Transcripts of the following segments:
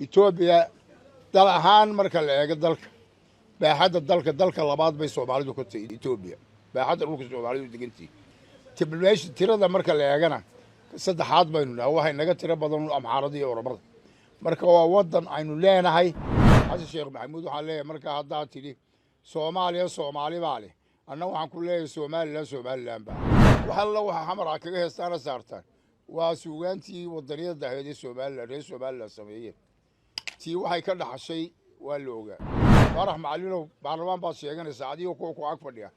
Ethiopia dal ahaan marka la eego baaxadda dalka labaad bay Soomaalidu ku tahay Ethiopia baaxadda dhulka Soomaalidu degantii tibleesh tirada marka la eegana saddexaad baynu nahay waxay naga tiro badan Amxaarada iyo Oromada marka waa wadan aynu leenahay Xasan Sheekh Maxamuud waxaa leeyahay marka hadda tiri Soomaali baa leh anna waxaan ku leeyahay Somaliland baa waxa la waxa xamar kaga heestaana saartaan waa suugaantii wadaniyada ahayd ee Somaliland sameeyay tii waxay ka dhaxashay waa la ogaa farax macallin baarlamaan baa sheeganaysa adiga ku ag fadhiya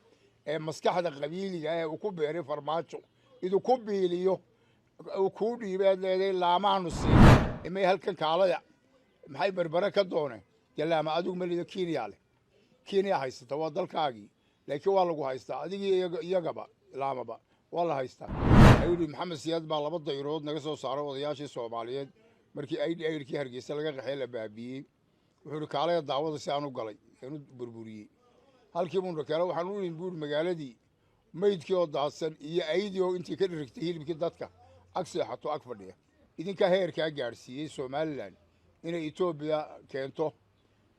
ee maskaxda qabiiliga ah uu ku beeray farmaajo iduu ku biiliyo uu ku dhiibaad leeday laamaanu si imay halkan kaalada maxay barbara ka doonay yalaama adigu maliyo Kenya haysata waa dalkaagii laakiin waa lagu haystaa adiga iyagaba laamaba waa la haystaa ayuu Maxamed Siyaad baa laba dayrood naga soo saaray odayaashii Soomaaliyeed markii ay dheerkii Hargeysa laga qaxay la baabiyay wuxuu kaalay daawada si aan u galay inuu burburiyay halkii uu kale waxaan u buur magaaladii meydkii oo daadsan iyo aydii oo intii ka dhirigtay hilibkii dadka agseexato ag fadhiya idinka heerka gaarsiiyay Somaliland inay Ethiopia keento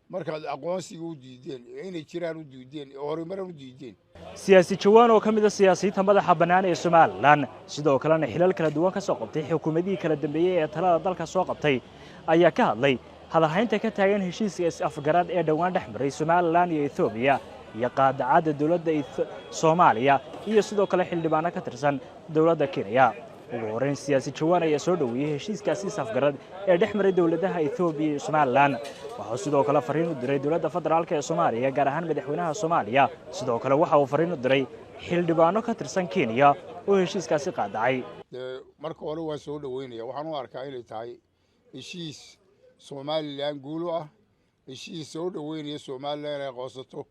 markaad aqoonsiga u diideen inay jiraan u diideen horumar u diideen siyaasi jawaan oo kamid ah siyaasiyiinta madaxa bannaan ee Somaliland sidoo kalena xilal kala duwan ka soo qabtay xukuumadii kala dambeeyay ee talada dalka soo qabtay ayaa ka hadlay hadalhaynta ka taagan heshiiska is-afgarad ee dhawaan dhexmaray Somaliland iyo Ethiopia iyo qaadacada dawladda Soomaaliya iyo sidoo kale xildhibaano ka tirsan dawladda Kenya ugu horeyn siyaasi jawaan ayaa soo dhaweeyay heshiiskaasi is-afgarad ee dhexmaray dawladaha Ethiopia iyo Somaliland waxa sidoo kale fariin u diray dawladda federaalka ee Soomaaliya gaar ahaan madaxweynaha Soomaaliya sidoo kale waxa uu fariin u diray xildhibaano ka tirsan Kenya oo heshiiskaasi qaadacay marka hore waa soo dhaweynaya waxaan u arkaa inay tahay heshiis Somaliland guulo ah heshiis soo dhaweynaya Somaliland ay qoosato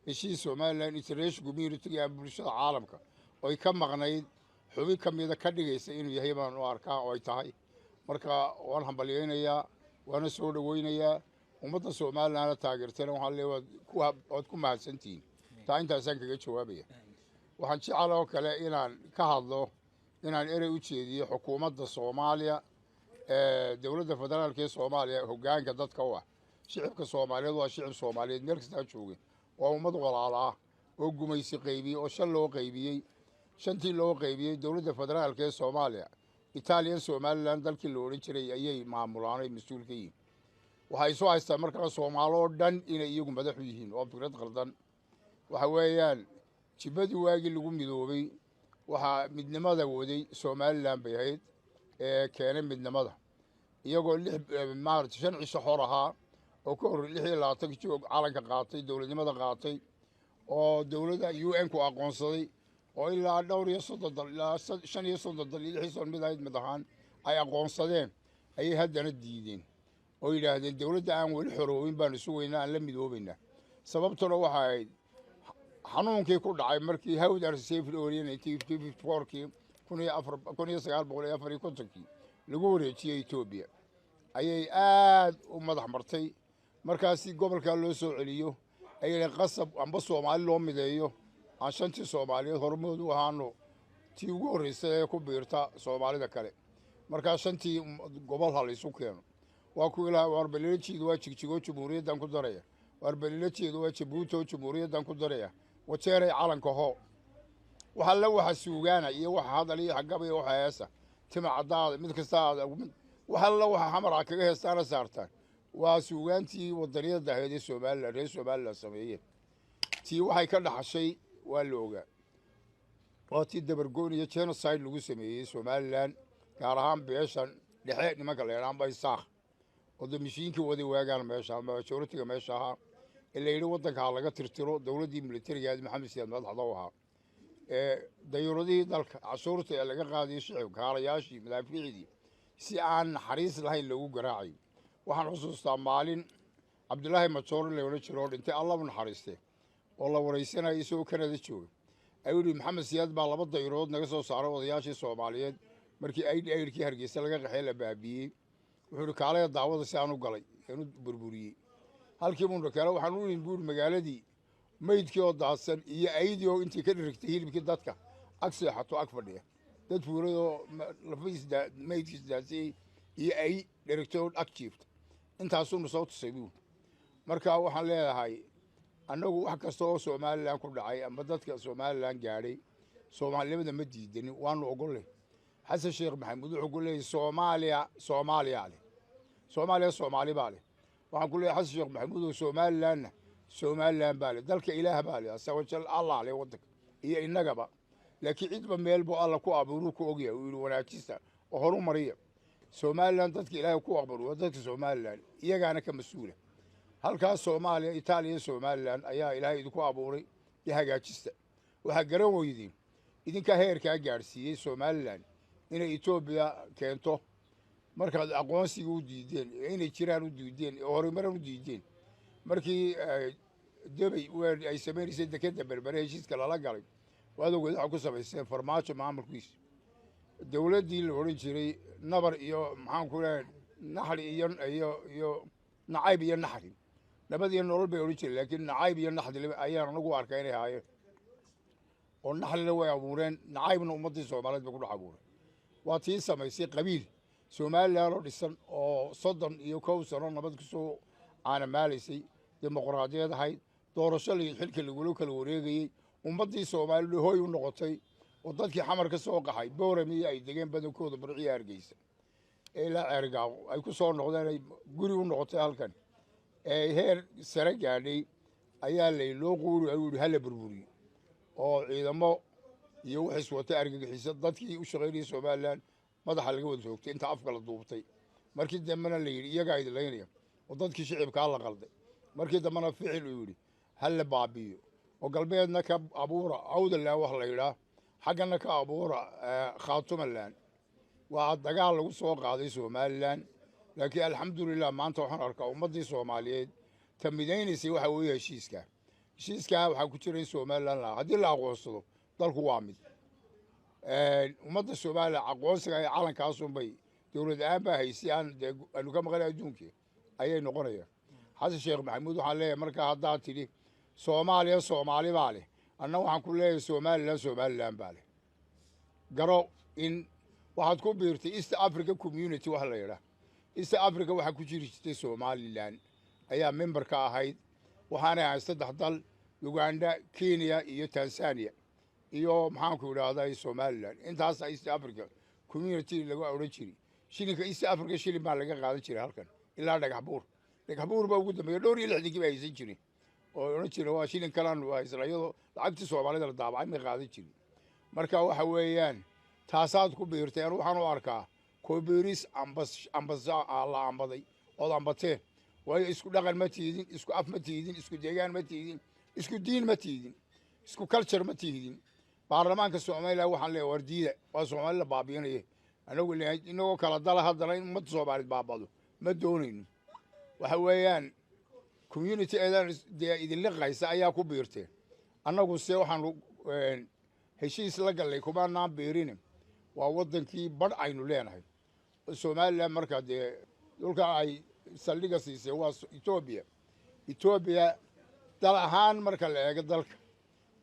heshiis Somaliland international community ee bulshada caalamka oo ay ka maqnayd xubin kamida ka dhigaysa inuu yahay baan u arkaa oo ay tahay marka waan hambalyeynaya waana soo dhaweynayaa ummadda Somaliland taageertana waxaan leeyahay waad ku mahadsantiin taa intaasaan kaga jawaabaya waxaan jecelahay kale inaan ka hadlo inaan erey u jeediyo xukuumadda Soomaaliya dawladda federaalka ee Soomaaliya hoggaanka dadka u ah shicibka Soomaaliyeed waa shicib Soomaaliyeed meel kasta jooga waa ummad walaalo ah oo gumaysi qaybiyay oo shan loo qaybiyay shantii loo qaybiyay dawladda federaalka ee Soomaaliya Italian Somaliland dalkii loo oran jiray ayay maamulaanay mas'uulka yihiin waxay soo haystaan markaa Soomaaliyo dhan inay iyagu madax u yihiin oo fikrad qaldan waxa weeyaan jibadii waagi lagu midoobay waxa midnimada waday Somaliland bay ahayd ee keenay midnimada iyagoo Maarch 5 cisho hor ahaa oo ka hor 26 joog calanka qaatay dawladnimada qaatay oo dawladda UN ku aqoonsaday oo ilaa dhowr iyo 30 ilaa 35 dal iyo 60 mid ahayd madaxan ay aqoonsadeen ay haddana diideen oo yiraahdeen dawladda aan wali xoroowin baan isu weynaa aan la midoobayna sababtuna waxa ay xanuunkii ku dhacay markii hawd arsiif Orient 1954kii 1954 lagu wareejiyay Ethiopia ayay aad u madax martay markaasi gobolka loo soo celiyo ayay qasab amba Soomaali loo mideeyo aan shantii Soomaaliyeed hormoodu ahaano tii ugu horeysay ee ku biirta Soomaalida kale markaa shantii gobol hal isu keeno waa ku ilaa warbaleejiid waa jigjigo Jamhuuriyaddan ku daraya warbaleejiid waa Jabuuti Jamhuuriyaddan ku daraya wajeeray calanka ho waxa la waxa suugaana iyo waxa hadal iyo xagab iyo waxa heesa tima cadaad mid kasta waxa la waxa xamar kaga heestaana saartaan waa suugaantii wadaniyada ahayd ee Somaliland sameeyay tii waxay ka dhaxashay waa la ogaa oo tii dabargoon iyo genocide lagu sameeyay Somaliland gaar ahaan beeshan dhexe nimanka leeyahay bay saaq oo mishiinkii wadi waagaan meesha majority-ga meesha aha ilaa yiri wadanka laga tirtiro dawladii militariga Maxamed Siyaad madaxda u ahaa dayuuradii dalka cashuurta ee laga qaadiyay shicibka haarayaashii madaafiicdii si aan naxariis lahayn lagu garaacay waxaan xusuustaa maalin Cabdullaahi Majoor la wada jiro dhintay Allah u naxariistay oo la wareysanayay soo Kanada joogay ayuu Maxamed Siyaad baa laba dayrood naga soo saaray odayaashii Soomaaliyeed markii ay dheerkii Hargeysa laga qaxay la baabiyay wuxuu kaalay daawada si aan u galay inuu burburiyay halkii uu kale waxaan u buur magaaladii meydkii oo daadsan iyo aydii oo intii ka dhirigtay hilibkii dadka agseexato ag fadhiya dad fuuray oo lafiis meydkiis daasay iyo ay dhirigtay ag jiifta intaasuu soo tusay buu marka waxaan leeyahay annagu wax kasta oo Soomaaliland ku dhacay ama dadka Soomaaliland gaadhay Soomaaliyada ma diidanin waanu ogolay xasan sheekh maxamuud wuxuu ku leeyahay Soomaaliya Soomaali baa leh waxaan ku leeyahay xasan sheekh maxamuud Somaliland baa leh dalka Ilaah baa leh asawajal Allah leh wadanka iyo inagaba laakiin cidba meel buu alla ku abuuru ku ogyahay uu yiri wanaajista oo horu mariya Somaliland dadka Ilaah ku abuuru dadka Somaliland iyagaana ka mas'uula halkaas Soomaaliya Italiya Somaliland ayaa Ilaahay idinku abuuray hagaajista waxa garan weydeen idinka heerka gaarsiiyay Somaliland inay Ethiopia keento markaad aqoonsiga u diideen inay jiraan u diideen horumarin u diideen markii Dubai ay sameeyay dekada berbere heshiiska lala galay waadooda waxa ku sameeyay farmaajo maamulkiisa dawladii la oran jiray nabar iyo maxaan ku leeyahay naxli iyo nacayb iyo naxli nabadii nolol bay oran jiray laakiin nacayb iyo naxli ayaan anagu arkay inay haayeen oo naxli way abuureen nacaybna ummadii Soomaaliyeed ba ku dhacabuuray waa tii samaysay qabiil Somaliland oo dhisan oo 31 sano nabad ku soo maalaysay dimuqraadiyad ahayd doorasho xilka lagu kala wareegayay ummadii Soomaaliyeed hooy u noqotay oo dadkii xamar ka soo qaxay boorami ay degeen badankooda burciya Hargeysa ilaa Ergaaw ay ku soo noqdeen ay guri u noqotay halkan heer sare gaadhay ayaa loo quuri ay hal burburi oo ciidamo iyo wax iswata argagixisay dadkii u shaqeynayay Somaliland madaxa laga wada joogtay inta afka la duubtay markii dambana la yiri iyaga ay leeynaya oo dadkii shicibka la qalday markii dambana ficil uu yiri hal baabiyo oo galbeedna ka abuura awdala wax la yiraahdo xaggana ka abuura Khaatumaland waa dagaal lagu soo qaaday Somaliland laakiin alxamdulillah maanta waxaan arkaa ummadii Soomaaliyeed tamideynaysa waxa weeye heshiiska waxa ku jira Somaliland hadii la aqoonsado dalku waa mid ummadda Soomaaliya aqoonsiga ay calankaas un bay dawlad aaba haysiyaan aanu ka maqlay adduunka ayay noqonayaan xasan sheekh maxamuud waxaan leeyahay marka hadda tiri Soomaaliya Soomaali baa leh anna waxaan ku leeyahay Somaliland baa leh garo in waxaad ku biirtay East Africa Community wax la yiraahdo East Africa waxa ku jirtay Somaliland ayaa member ka ahayd waxaana ay saddex dal Uganda Kenya iyo Tanzania iyo maxaan ku yiraahdaa Somaliland intaas East Africa Community lagu oran jiray shilinka East Africa shilin baa laga qaadan jiray halkan ilaa dhagax buur baa ugu dambeeyay dhowr iyo 60 bay haysan jireen oo oran jiray waa shilin kalaan waa Israa'iil lacagta Soomaalida la daabacay ma qaadan jirin marka waxa weeyaan taasaad ku biirtay waxaan u arkaa koobiris ambasa alla ambaday oo ambatee way isku dhaqan ma tiidin isku af ma tiidin isku deegaan ma tiidin isku diin ma tiidin isku culture ma tiidin baarlamaanka Soomaaliya waxaan leeyahay wardiida waa Soomaaliya baabiinaya anagu leeyahay inagoo kala dal hadana in ummadda Soomaaliyeed baabado ma doonayno waxa weeyaan community eedan idin liqaysa ayaa ku biirtay anagu se waxaan heshiis la galay kuma naan beerin waa wadankii bad aynu leenahay Soomaaliland marka dhulka ay saldhiga siisay waa Ethiopia dal ahaan marka la eego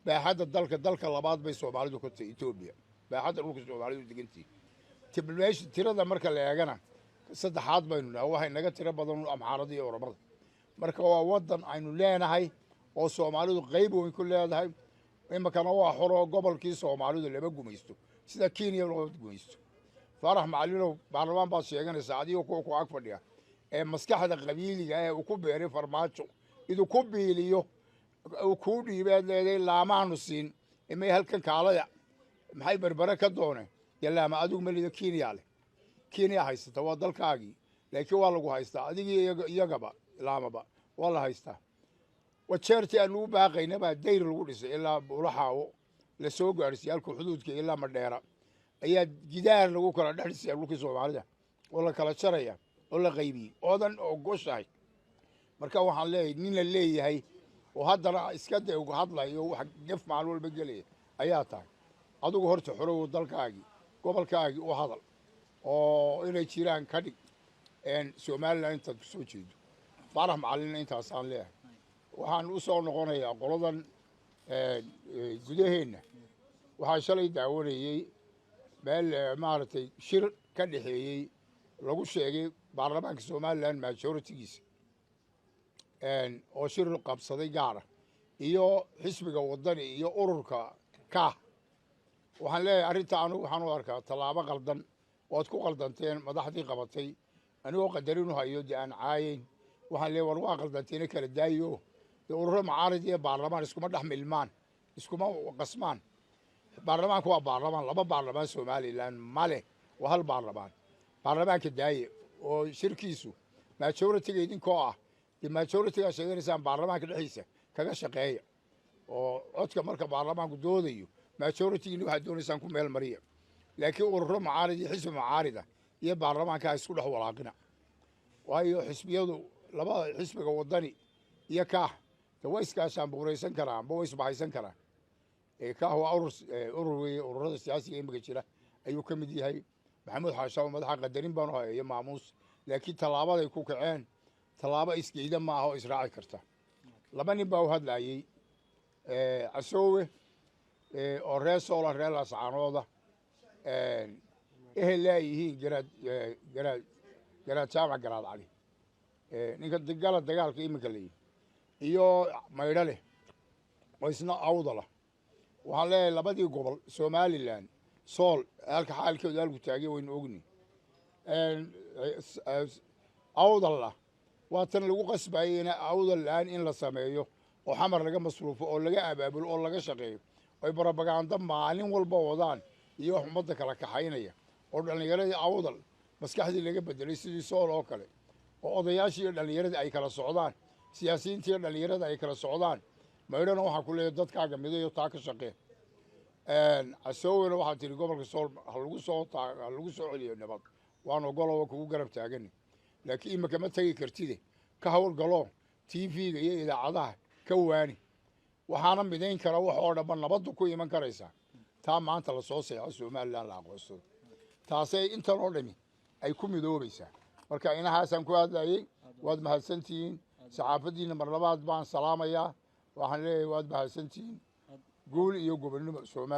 baaxadda dalka labaad bay Soomaalidu ku tahay Ethiopia baaxadda dhulka Soomaalidu degantii tirada marka la eegana saddexaad baynu nahay waxay naga tiro badan Amxaarada iyo Oromada marka waa wadan aynu leenahay oo Soomaalidu qayb weyn ku leedahay imakana waa xoro gobolkii Soomaalidu laba gumaysto sida Kenya loo gumaysto farax macallino baarlamaan baa sheeganaysa adiga ku ag fadhiya maskaxda qabiiliga uu ku beeray farmaajo iduu ku biiliyo uu ku dhiibay leeday laamaanu siin imay halkan kaalaya maxay barbara ka doonay yalaama adigu maliyo Kenya haysata waa dalkaagii laakiin waa lagu haystaa adiga iyagaba laamaba waa la haystaa wajeertii aanu u baaqayna baa dayr lagu dhisay ilaa ulaxaawo la soo gaarsiiyay halka xuduudka ilaa Madheera ayaa gidaar lagu kala dhaxisay dhulkii Soomaalida oo la kala jaraya oo la qaybiyay oodan oo goshay marka waxaan leeyahay nin la leeyahay oo haddana iska day uga hadlayo wax gaf maal walba galay ayaa tahay adigu horta xorow dalkaagii gobolkaagii oo hadal oo inay jiraan ka dhig Somaliland inta soo jeedo farax macallin intaas aan leeyahay waxaan u soo noqonayaa qoladan gudaheena waxaa shalay daawanayay meel maaragtay shir ka dhaxeeyay lagu sheegay baarlamaanka somalilan majoritigiisa oo shir qabsaday gaara iyo xisbiga wadani iyo ururka ka waxaan leeyahay arrinta anigu waxaan u arkaa tallaabo qaldan ood ku qaldanteen madaxdii qabatay anigoo qadarin u hayo dee aan caayeyn waxaan leeyahay war waa qaldanteena kala daayo dee ururo macaarid iyo baarlamaan iskuma dhex milmaan iskuma qasmaan baarlamaanku waa baarlamaan laba baarlamaan somalilan male waa hal baarlamaan baarlamaanka daaye oo shirkiisu majoritiga idinkoo ah dee majoritigaa sheeganaysaan baarlamaanka dhexdiisa kaga shaqeeya oo codka marka baarlamaanku doodayo majoritigini waxaad doonaysaan ku meel mariya laakiin ururo macaarid iyo xisbi macaarida iyo baarlamaanka ha isku dhex walaaqina waayo xisbiyadu labada xisbiga wadani iyo kaah de way iskaashaan buuraysan karaan ba way isbahaysan karaan kaah waa urur weeye ururada siyaasiga imika jira ayuu ka mid yahay maxamuud xaashaabo madaxa qadarin baanu haya iyo maamuus laakiin tallaabaday ku kaceen tallaabo isgeyda ma aha oo israaci karta laba nin baa u hadlayey casoowe oo reer soola reer laascaanooda ehel laayihiin garaad jaamac garaad cali ninka gala dagaalka iminka layihi iyo maydho leh oo isna awdala waxaan leeyahay labadii gobol somalilan sool halka xaalkeedu halku taagay waynu ogni awdalla waa tan lagu qasbayeyna awdal la-aan in la sameeyo oo xamar laga masruufo oo laga abaabulo oo laga shaqeeyo oy barobaganda maalin walba wadaan iyo wax ummadda kala kaxaynaya oo dhallinyaradii awdal maskaxdii laga bedelay sidii sool oo kale oo odayaashii iyo dhallinyaradii ay kala socdaan siyaasiyiintii iyo dhallinyarada ay kala socdaan maydhona waxaa ku leeyahay dadkaaga midayo taa ka shaqee casoowena waxaa tihi gobolka sool ha lagu soo celiyo nabad waan ogolowa kugu garab taagani laakiin imika ma tegi kartide ka howlgalo tv-ga iyo idaacadaha ka waani waxaana midayn kara wax oo dhanba nabaddu ku iman karaysaa taa maanta lasoo seexo somalilan la aqoonsado taasay intan oo dhami ay ku midoobaysaa marka inahaasaan ku hadlayey waad mahadsantihiin saxaafaddiina mar labaad baan salaamayaa waxaan leeyahay waad mahadsantihiin guul iyo gobonnimo somalilan